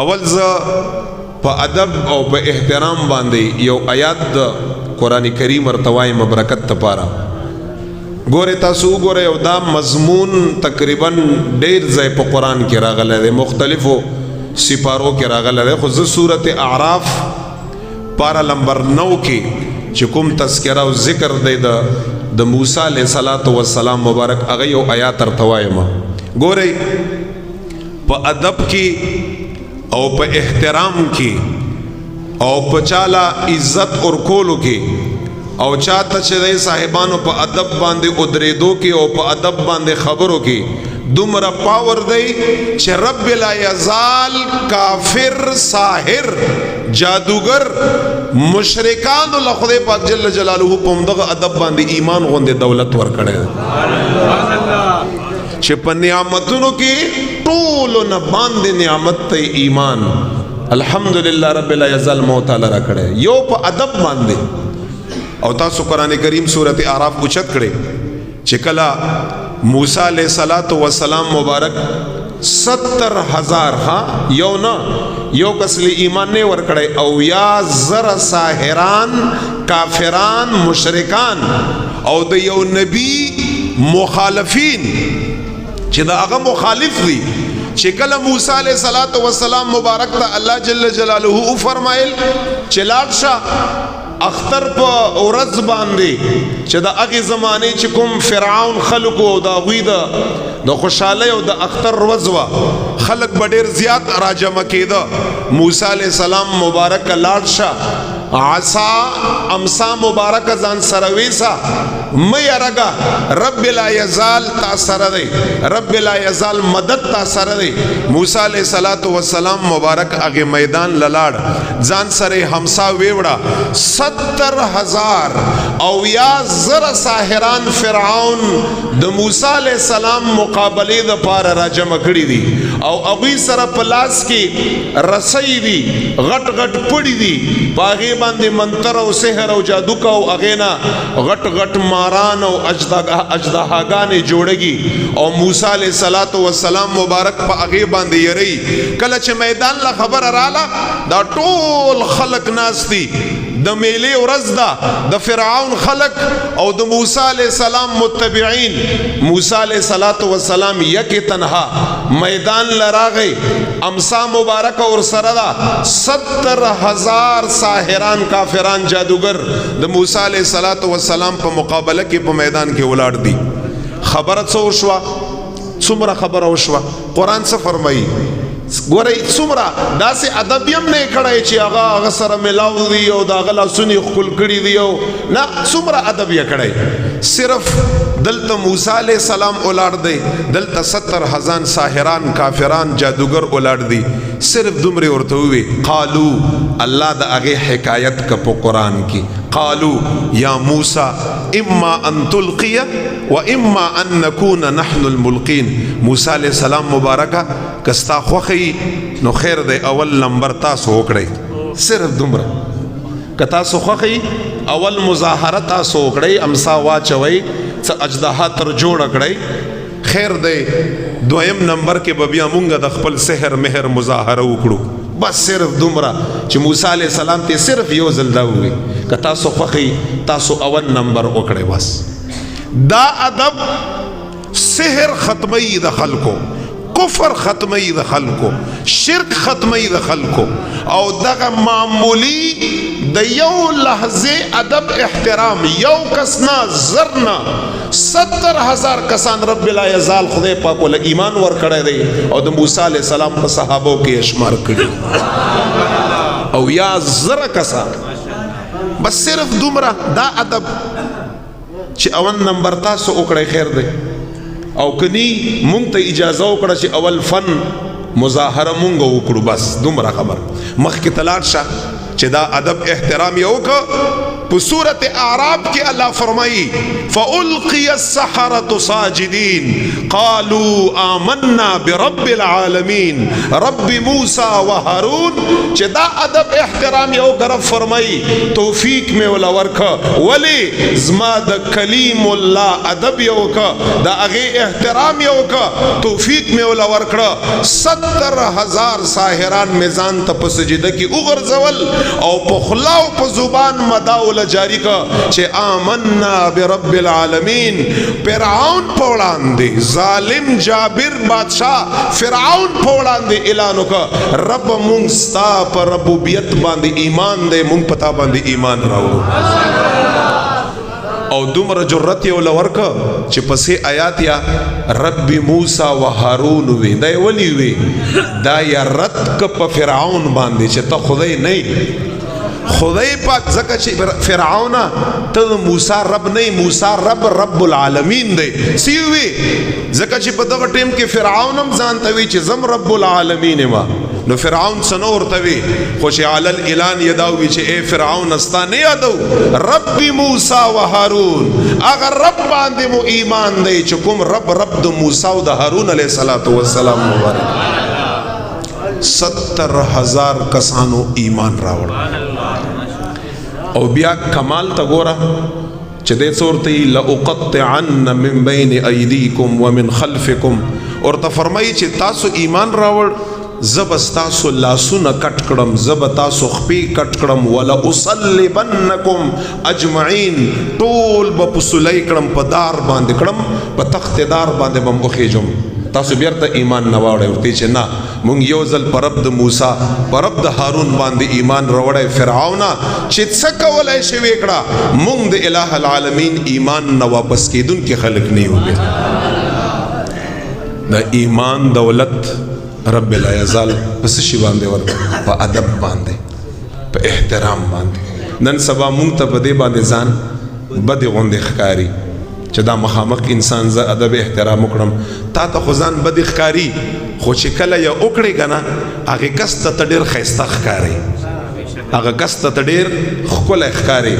اول ز په ادب او په احترام باندې یو آیات د قران کریم ورتوای مبرکت تپاره ګوره تاسو ګوره یو دا مضمون تقریبا ډیر ځای په قران کې راغلی دی مختلفو سپارو کې راغلی دی خو زه سورت اعراف پارا نمبر 9 کې چې کوم تذکرہ او ذکر دی د موسی علیہ السلام مبارک هغه یو آیات ارتوایم ګوره په ادب کې او په احترام کې او په چاله عزت اور کولو کې او چاته چې صاحبانو په ادب باندې ادریدو کې او په ادب باندې خبرو کې دومره پاور دی چې رب لا یزال کافر ساحر جادوگر مشرکان له خدای پاک جل جلاله په مدغه ادب باندې ایمان غوندې دولت ورکړي چې په نعمتونو کې ټول نه باندې نعمت ته ایمان الحمدلله رب لا یزال موت تعالی را کړي یو په ادب باندې او تاسو قران کریم سورت اعراف اوچت کړي چې کلا موسی علیہ السلام مبارک 70,000 یو نه یو کسلی ایمان نه ور کړي او یا زر ساحران کافران مشرکان او د یو نبی مخالفین چې دا هغه مخالف دي چې کله موسی علیہ السلام مبارک ته الله جل جلاله فرمایل چې لاړ شه اختر په ورځ باندې چې د هغې زمانې چې کوم فرعون خلکو او د هغوی د خوشحالۍ او د اختر ورځ وه خلک به ډېر زیات راجمع کېده موسی علیہ السلام مبارک لاړ شه عصا امسا مبارک ځان سره ویسا مه یرګه رب لا یزال تا سره دی رب لا یزال مدد تا سره دی موسی علیہ السلام مبارک هغه میدان للاړ ځان سره همسا ویوړه 70,000 او یا زر ساحران فرعون د موسی علیہ السلام مقابله د پاره راجمع کړي دي او هغوی سره په لاس کې رسۍ دي غټ غټ پړي دي په باندې منتر او سحر او جادو کا او اغینا غټ غټ ماران او اجدهاګانې جوړږي او موسی علیہ السلام مبارک په هغې باندې یری کله چې میدان له خبره راله دا ټول خلق ناستی د میلې ورځ ده د فرعون خلق او د موسی علیہ السلام متبعین موسی علیہ السلام یک تنها میدان لراغی امسا مبارک اور سره ده 70,000 ساحران کافران جادوگر د موسی علیہ السلام په مقابله کې په میدان کې ولاړ دي خبره څه وشوه څومره خبره وشوه قرآن څه فرمایي ګورئ څومره داسې ادب هم نه کړی چې هغه سره ملاو دي او د هغه لاسونه یې ښکل کړي دي او نه څومره ادب یې کړی صرف دلته موسی علیہ السلام اولاد دی دلته 70,000 ساحران کافران جادوگر اولاد دی صرف دومره ورته وی قالو الله د هغه حکایت ک په قران کې قالو یا موسی اما ان تلقي واما ان نكون نحن الملقين موسی علیہ السلام مبارکه کستا خوخی نو خیر دی اول نمبر تاسو وکړئ صرف دومره که تاسو خوخی اول مظاهره تاسو وکړئ امسا واچوئ څه اجدها تر جوړ کړئ خیر دی دویم نمبر کې به بیا مونږ د خپل سحر مهر مظاهره وکړو بس صرف دومره چې موسی علیہ السلام ته صرف یو ځل دا ووایي که تاسو خوښي تاسو اول نمبر وکړئ بس دا ادب سحر ختمی د خلکو کفر ختمی د خلکو شرک ختمی د خلکو او دغه معمولی د یو لحظه ادب احترام یو کسنا زرنا 70,000 کسان رب لا یزال خدای پاک ول ایمان ور کړی دی او د موسی علیہ السلام په صحابو کې شمار کړي او یا زر کسان بس صرف دومره دا ادب چې اول نمبر تاسو وکړی خیر دی او کنی مونږ ته اجازه وکړه چې اول فن مظاهره مونږ وکړو بس دومره خبر مخکې ته لاړ شه چې دا ادب احترام یې وکړه په سورۃ اعراف کې الله فرمایي فألقي السحرة ساجدين قالوا آمنا برب العالمین رب موسی و هارون. چې دا ادب احترام یو طرف فرمایي توفیق مې ولا ورکه ولی زما د کلیم الله ادب یو کا دا هغه احترام یو کا توفیق مې ولا ورکړه 70,000 ساحران میزان ته په سجده کې وګرځول او په خلا او په زبان مداول جاری کا چې آمنا برب العالمین. فرعون په وړاندې ظالم جابر بادشاہ فرعون په وړاندې اعلان وکړ رب مونږ ستا په ربوبیت باندې ایمان دی مونږ پتا باندې ایمان راوړو او دومره جرأت یې ولور کړ چې پسې آیات یا رب موسی و هارون وی دا ولی وی دا یا رد ک په فرعون باندې چې ته خدای نه خدای پاک زکه چې فرعون ته موسی رب نه موسی رب العالمین دی سی وی زکه چې په دغه ټیم کې فرعون هم ځان ته وی چې زم رب العالمین ما نو فرعون سنور توی خوش علی الاعلان یداوی چې اے فرعون استا نه یادو رب موسی و هارون اگر رب باندې مو ایمان دی چې کوم رب د موسی او د هارون علیه السلام مبارک 70,000 کسانو ایمان راوړ او بیا کمال تا ګوره چې دې صورتي لأقطعن من بین ایدیکم ومن خلفکم اور ته فرمایي چې تاسو ایمان راوړ زب تاسو لاسونه کټ کړم زب تاسو خپې کټ کړم ولا اصلبنکم اجمعین ټول به پسلی کړم په دار باندې کړم په تخت دار باندې بم وخېجم تاسو بیرته ایمان نه واړی ورته چې نه مونږ یو ځل پر رب د موسی پر رب د هارون باندې ایمان راوړی فرعون چې څه کولای شي وکړه مونږ د الٰه العالمین ایمان نه واپس کېدونکي خلک نه یو د ایمان دولت رب لا یزال پس شي باندې ورته په ادب باندې په احترام باندې نن سبا مونږ ته په دې باندې ځان بد غوندې ښکاري چې دا مخامخ انسان زه ادب احترام وکړم تا ته خو ځان بد ښکاري خو چې کله یې وکړې که نه هغې کس ته ډېر ښایسته ښکاري هغه کس ته ډېر ښکلی ښکاري